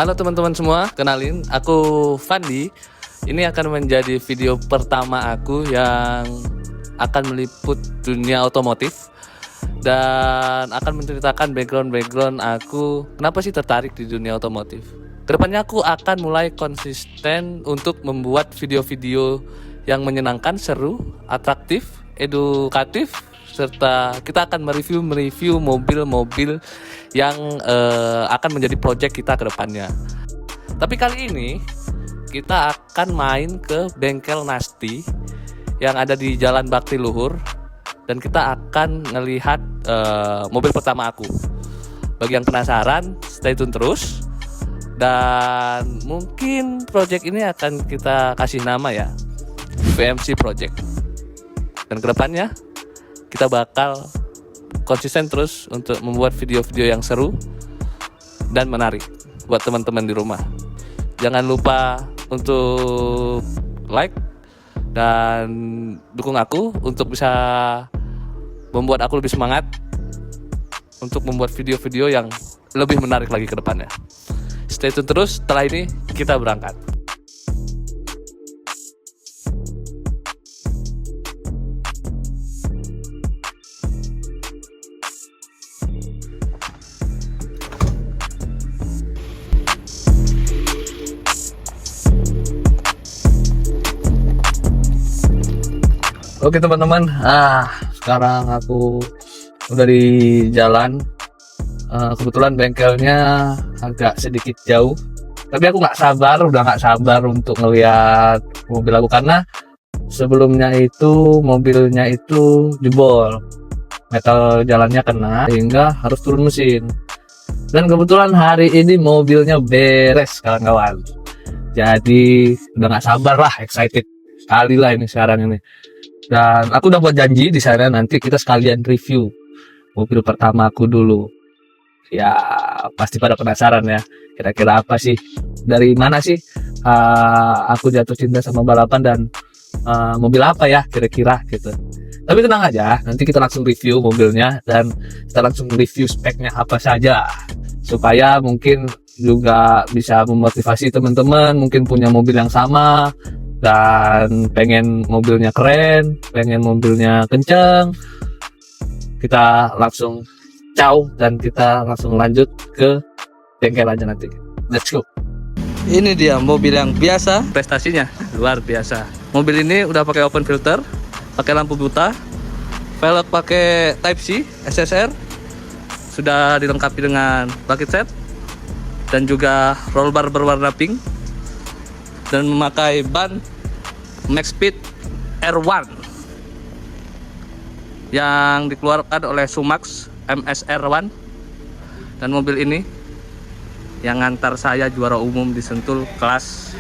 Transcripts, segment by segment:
Halo teman-teman semua, kenalin aku Fandi. Ini akan menjadi video pertama aku yang akan meliput dunia otomotif dan akan menceritakan background aku kenapa sih tertarik di dunia otomotif. Kedepannya aku akan mulai konsisten untuk membuat video-video yang menyenangkan, seru, atraktif, edukatif, serta kita akan mereview mobil-mobil yang akan menjadi project kita ke depannya. Tapi kali ini kita akan main ke bengkel Nasti yang ada di Jalan Bakti Luhur dan kita akan melihat mobil pertama aku. Bagi yang penasaran, stay tune terus. Dan mungkin project ini akan kita kasih nama ya, VMC Project. Dan kedepannya kita bakal konsisten terus untuk membuat video-video yang seru dan menarik buat teman-teman di rumah. Jangan lupa untuk like dan dukung aku untuk bisa membuat aku lebih semangat untuk membuat video-video yang lebih menarik lagi ke depannya. Stay tune terus, setelah ini kita berangkat. Oke teman-teman, sekarang aku udah di jalan. Kebetulan bengkelnya agak sedikit jauh, tapi aku udah nggak sabar untuk ngelihat mobil aku karena sebelumnya itu mobilnya itu jebol, metal jalannya kena sehingga harus turun mesin. Dan kebetulan hari ini mobilnya beres kawan-kawan, jadi udah nggak sabar lah, excited sekali lah ini sekarang ini. Dan aku udah buat janji di sana nanti kita sekalian review mobil pertama aku dulu. Ya pasti pada penasaran ya, kira-kira apa sih, dari mana sih aku jatuh cinta sama balapan dan mobil apa ya kira-kira gitu. Tapi tenang aja, nanti kita langsung review mobilnya dan kita langsung review speknya apa saja, supaya mungkin juga bisa memotivasi teman-teman mungkin punya mobil yang sama dan pengen mobilnya keren, pengen mobilnya kenceng. Kita langsung ciao dan kita langsung lanjut ke bengkel aja nanti. Let's go. Ini dia mobil yang biasa, prestasinya luar biasa. Mobil ini udah pakai open filter, pakai lampu buta, velg pakai Type C SSR, sudah dilengkapi dengan bucket set dan juga roll bar berwarna pink, dan memakai ban Max Speed R1 yang dikeluarkan oleh Sumax MSR1. Dan mobil ini yang ngantar saya juara umum di Sentul kelas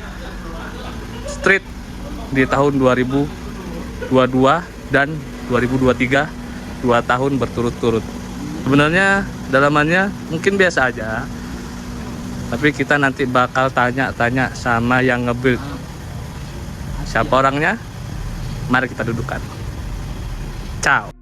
street di tahun 2022 dan 2023, 2 tahun berturut-turut. Sebenarnya dalamannya mungkin biasa aja, tapi kita nanti bakal tanya-tanya sama yang nge-build. Siapa orangnya? Mari kita dudukkan. Ciao.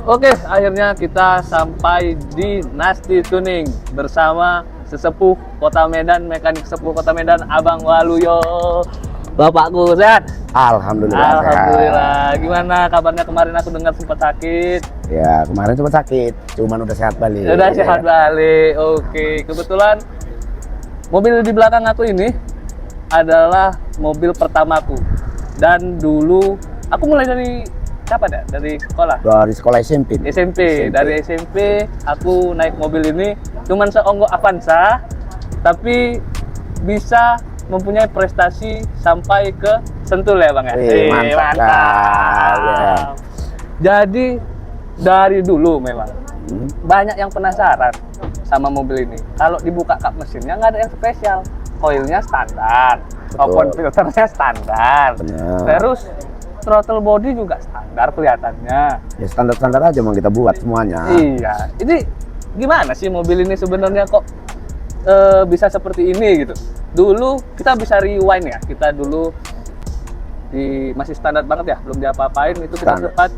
Oke, akhirnya kita sampai di Nasti Tuning bersama sesepuh Kota Medan, mekanik sepuh Kota Medan, Abang Waluyo. Bapakku sehat? Alhamdulillah. Alhamdulillah. Gimana kabarnya? Kemarin aku dengar sempat sakit. Ya, kemarin sempat sakit, cuman udah sehat balik. Udah sehat balik. Oke, kebetulan mobil di belakang aku ini adalah mobil pertamaku. Dan dulu aku mulai dari kapan ya? Dari sekolah. Dari sekolah SMP. Dari SMP aku naik mobil ini cuman seonggok Avanza, tapi bisa mempunyai prestasi sampai ke Sentul ya Bang ya. Mantap. Ya. Jadi dari dulu memang banyak yang penasaran sama mobil ini. Kalau dibuka kap mesinnya nggak ada yang spesial. Koilnya standar, open filternya standar. Bener. Terus throttle body juga standar kelihatannya. Ya standar-standar aja mau kita buat semuanya. Iya. Ini gimana sih mobil ini sebenarnya kok bisa seperti ini gitu. Dulu kita bisa rewind ya, kita dulu masih standar banget ya, belum diapa-apain, itu kita Standar. sempat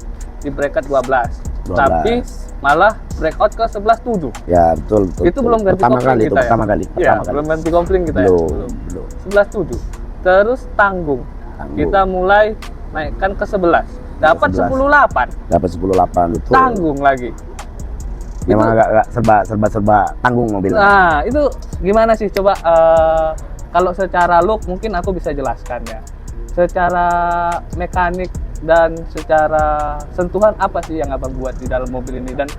di bracket 12. 12. Tapi malah breakout ke 11-7. Ya betul. Itu belum ganti pertama kopling kali kita itu ya? pertama kali. Iya, Pertama kali. belum ganti kopling kita Belum, ya. belum. 11-7. Terus tanggung. Tanggung. Kita mulai naikkan ke 11. Dapat 11. 10-8. Dapat 10.8 betul. Tanggung lagi. Memang agak serba tanggung mobil. Nah, itu gimana sih? Coba kalau secara look mungkin aku bisa jelaskan ya. Secara mekanik dan secara sentuhan apa sih yang abang buat di dalam mobil ini? Dan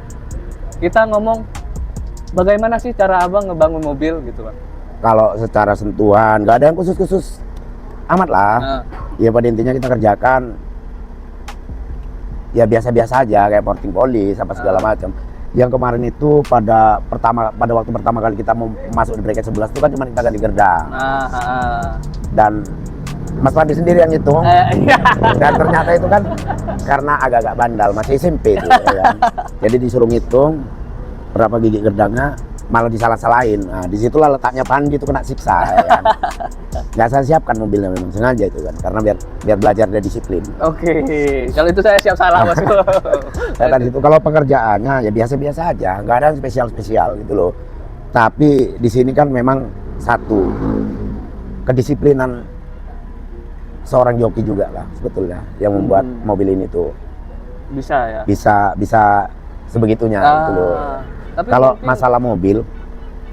kita ngomong bagaimana sih cara abang ngebangun mobil gitu kan? Kalau secara sentuhan nggak ada yang khusus-khusus amat lah. Nah, Ya pada intinya kita kerjakan ya biasa-biasa aja kayak porting polis apa segala macam. Yang kemarin itu pada waktu pertama kali kita mau masuk di bracket 11 itu kan cuma kita ganti gerdang. Dan Mas Pandi sendiri yang hitung. iya. Dan ternyata itu kan karena agak-agak bandal, masih SMP itu ya kan. Jadi disuruh ngitung berapa gigi gerdangnya, malah disalah-salahin. Nah, disitulah letaknya Pandi itu kena siksa ya kan. Nggak saya siapkan mobilnya, memang sengaja itu kan, karena biar belajar dia disiplin. Oke, kalau itu saya siap salah mas. Saya tadi itu kalau pengerjaannya ya biasa-biasa aja, nggak ada yang spesial-spesial gitu loh. Tapi di sini kan memang satu kedisiplinan seorang joki juga lah sebetulnya yang membuat mobil ini tuh Bisa ya. bisa sebegitunya gitu loh. Tapi Kalau mungkin masalah mobil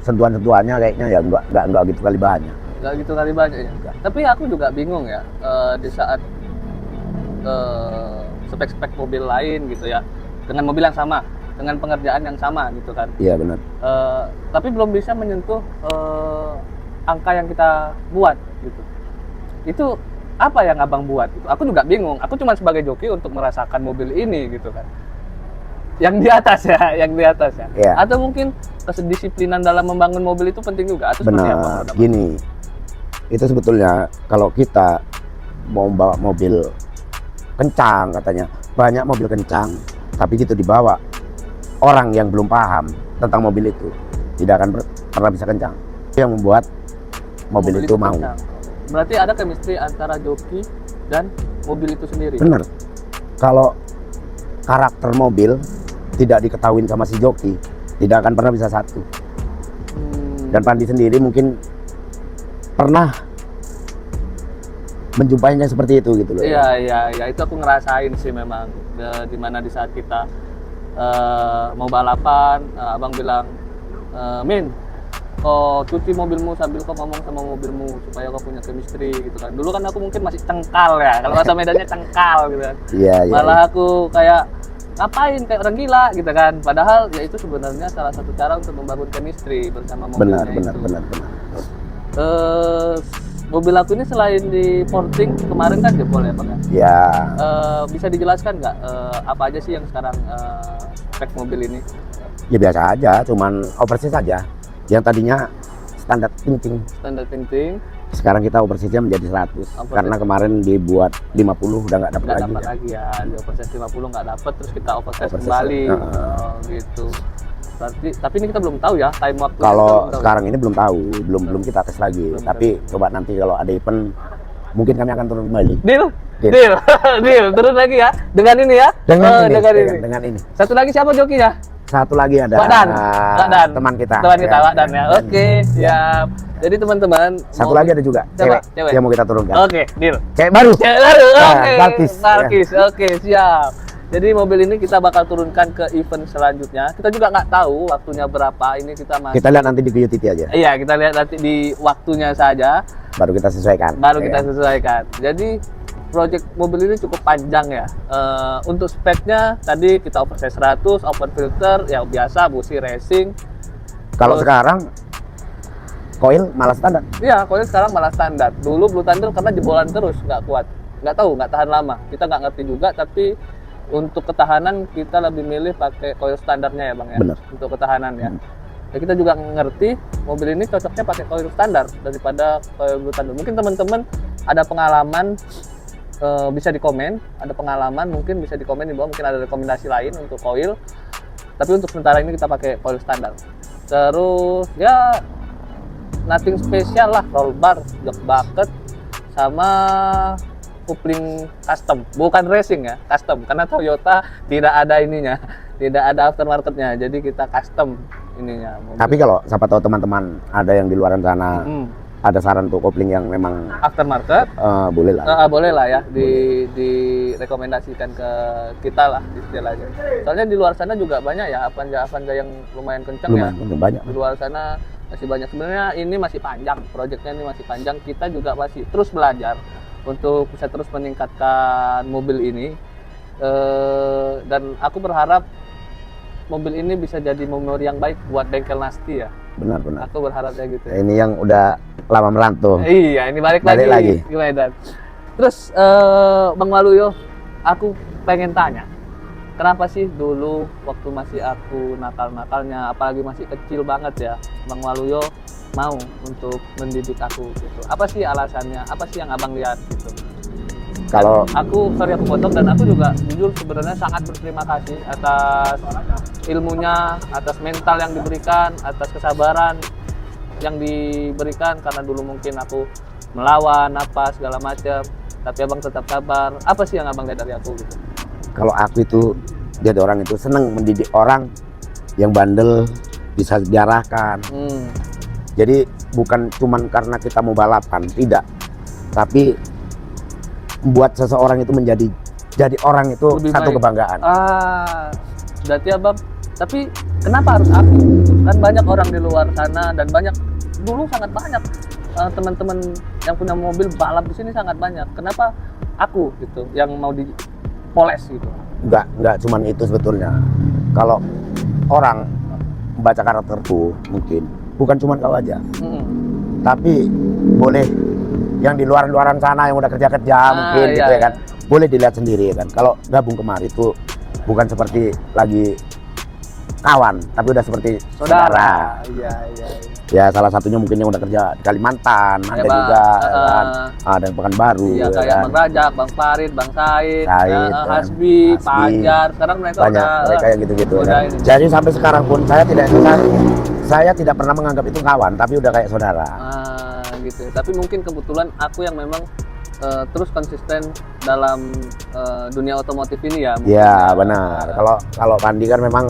sentuhan-sentuhannya kayaknya ya nggak gitu kali banyak. nggak gitu kali banyak ya. Tapi aku juga bingung ya di saat spek-spek mobil lain gitu ya, dengan mobil yang sama, dengan pengerjaan yang sama gitu kan. Iya benar. Tapi belum bisa menyentuh angka yang kita buat gitu. Itu apa yang abang buat gitu? Aku juga bingung. Aku cuma sebagai joki untuk merasakan mobil ini gitu kan. Yang di atas ya, yang di atas ya. Iya. Atau mungkin kedisiplinan dalam membangun mobil itu penting juga. Atau seperti apa? Benar. menurut abang? Gini, itu sebetulnya kalau kita mau bawa mobil kencang katanya, banyak mobil kencang, tapi gitu dibawa orang yang belum paham tentang mobil itu tidak akan pernah bisa kencang. Itu yang membuat mobil itu mau. kencang. Berarti ada chemistry antara joki dan mobil itu sendiri. Bener. Kalau karakter mobil tidak diketahui sama si joki, tidak akan pernah bisa satu. Dan Pandi sendiri mungkin pernah menjumpainya seperti itu gitu loh. Iya, itu aku ngerasain sih memang. Dimana di saat kita mau balapan, abang bilang, Min, kau cuci mobilmu sambil kau ngomong sama mobilmu supaya kau punya chemistry gitu kan. Dulu kan aku mungkin masih cengkal ya, kalau bahasa Medannya cengkal gitu kan. Iya. Malah aku kayak ngapain kayak orang gila gitu kan. Padahal ya itu sebenarnya salah satu cara untuk membangun chemistry bersama mobilnya Benar. Mobil aku ini selain di porting kemarin kan jebol ya Bang ya. Ya, Bisa dijelaskan nggak apa aja sih yang sekarang spek mobil ini? ya biasa aja, cuman overseas saja. Yang tadinya standar pinting, Standar painting, sekarang kita overseasnya menjadi 100. Overseas. Karena kemarin dibuat 50 udah nggak dapat nggak lagi. dapat lagi ya, di overseas 50 nggak dapat, terus kita overseas Overseas, kembali. Oh, gitu. Berarti, tapi ini kita belum tahu ya time waktu. Kalau sekarang ini belum tahu, belum kita tes lagi. Belum Tapi coba nanti kalau ada event, mungkin kami akan turun kembali. Deal, Deal. deal, deal. Terus lagi ya, dengan ini ya. Dengan ini. Satu lagi siapa jokinya? Satu lagi ada Pak Dan. teman kita. Teman kita, Pak Dan ya. Oke, siap. Jadi teman-teman. Satu lagi ada juga Siapa? cewek yang mau kita turunkan. Oke, deal. Cewek baru. Cewek baru, Nah, oke. Balkis. Balkis, oke, siap. Jadi mobil ini kita bakal turunkan ke event selanjutnya. Kita juga nggak tahu waktunya berapa. Ini kita masih. Kita lihat nanti di QTT aja. Iya, kita lihat nanti di waktunya saja. Baru kita sesuaikan. Baru Ya kita kan? sesuaikan. Jadi project mobil ini cukup panjang ya. Untuk speknya tadi kita oversize 100, open filter, ya biasa busi racing. Kalau Terus- sekarang coil malah standar. Iya, kalau sekarang malah standar. Dulu Blue Thunder karena jebolan terus, nggak kuat. Nggak tahu, nggak tahan lama. Kita nggak ngerti juga, tapi untuk ketahanan kita lebih milih pakai coil standarnya ya Bang ya. Bener. Untuk ketahanan ya. Ya kita juga ngerti mobil ini cocoknya pakai coil standar daripada coil Blue Thunder. Mungkin teman-teman ada pengalaman bisa di komen, ada pengalaman mungkin bisa di komen di bawah, mungkin ada rekomendasi lain untuk coil. Tapi untuk sementara ini kita pakai coil standar. Terus ya nothing spesial lah, roll bar, jok bucket, sama kopling custom, bukan racing ya, custom, karena Toyota tidak ada ininya, tidak ada aftermarketnya, jadi kita custom ininya. Mobil. Tapi kalau siapa tahu teman-teman ada yang di luar sana, ada saran untuk kopling yang memang aftermarket, boleh lah. boleh lah ya, direkomendasikan ke kita lah istilahnya. Soalnya di luar sana juga banyak ya Avanza yang lumayan kencang ya. Banyak. Di luar sana masih banyak. Sebenarnya ini masih panjang, proyeknya ini masih panjang. Kita juga masih terus belajar untuk bisa terus meningkatkan mobil ini. Dan aku berharap mobil ini bisa jadi memori yang baik buat bengkel Nasti ya. Benar. Aku berharapnya gitu. Ini yang udah lama merantau. Iya, ini balik lagi ke Medan. Terus Bang Waluyo, aku pengen tanya, kenapa sih dulu waktu masih aku nakal-nakalnya, apalagi masih kecil banget ya, Bang Waluyo mau untuk mendidik aku gitu? Apa sih alasannya? Apa sih yang abang lihat gitu? Kalau aku potong, dan aku juga jujur sebenarnya sangat berterima kasih atas ilmunya, atas mental yang diberikan, atas kesabaran yang diberikan, karena dulu mungkin aku melawan apa segala macam, tapi abang tetap sabar. Apa sih yang abang lihat dari aku gitu? kalau aku itu jadi orang itu seneng mendidik orang yang bandel, bisa diarahkan. Jadi bukan cuman karena kita mau balapan, tidak, tapi buat seseorang itu jadi orang itu Lebih satu baik. Kebanggaan. Berarti abang, tapi kenapa harus aku? Kan banyak orang di luar sana, dan dulu sangat banyak teman-teman yang punya mobil balap di sini sangat banyak. Kenapa aku gitu yang mau dipoles gitu? Enggak cuman itu sebetulnya. Kalau orang membaca karakterku mungkin bukan cuman kau aja, tapi boleh yang di luaran sana yang udah kerja mungkin gitu ya kan, boleh dilihat sendiri ya kan. Kalau gabung kemari itu bukan seperti lagi kawan, tapi udah seperti saudara. Iya. Ya salah satunya mungkin yang udah kerja di Kalimantan, ada Bang, juga kan, ada yang Pekanbaru. Iya, kayak kan. Bang Rajak, Bang Farid, Bang Said, Said, Hasbi, Panjar. Sekarang mereka banyak udah mereka yang gitu-gitu udah kan. ini. Jadi sampai sekarang pun saya tidak pernah menganggap itu kawan, tapi udah kayak saudara. Gitu. Tapi mungkin kebetulan aku yang memang terus konsisten dalam dunia otomotif ini ya. Iya benar. Kalau Pandi kan memang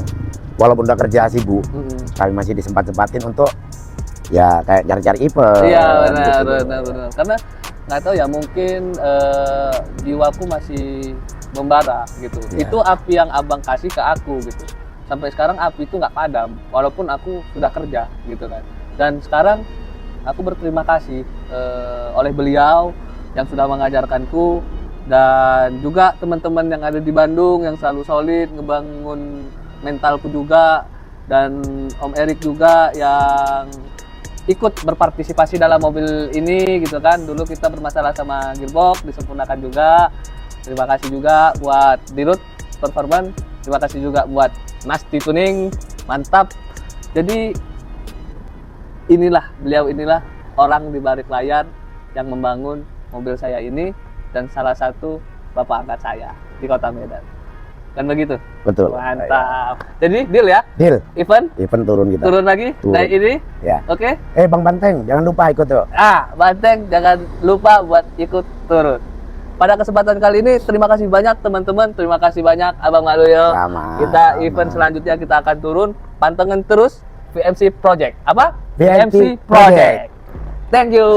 walaupun udah kerja sibuk, kami masih disempat-sempatin untuk ya kayak cari-cari event. Iya benar. Gitu. Karena nggak tahu ya, mungkin jiwaku masih membara gitu. Iya. Itu api yang abang kasih ke aku gitu. Sampai sekarang api itu nggak padam, walaupun aku sudah kerja gitu kan. Dan sekarang aku berterima kasih oleh beliau yang sudah mengajarkanku, dan juga teman-teman yang ada di Bandung yang selalu solid ngebangun mentalku juga, dan Om Erik juga yang ikut berpartisipasi dalam mobil ini gitu kan. Dulu kita bermasalah sama gearbox, disempurnakan juga. Terima kasih juga buat Dirut Performance, terima kasih juga buat Nasti Tuning, mantap. Jadi beliau inilah orang di balik layar yang membangun mobil saya ini, dan salah satu bapak angkat saya di Kota Medan. Kan begitu? Betul. Mantap. Jadi deal ya? Deal. Event turun kita. turun lagi Turun. dari ini. Ya. Oke? Bang Banteng, jangan lupa ikut tuh. Banteng jangan lupa buat ikut turun. Pada kesempatan kali ini terima kasih banyak teman-teman, terima kasih banyak Abang Waluyo. Kita event selanjutnya kita akan turun. Pantengin terus VMC Project. Apa? VMC Project. Thank you.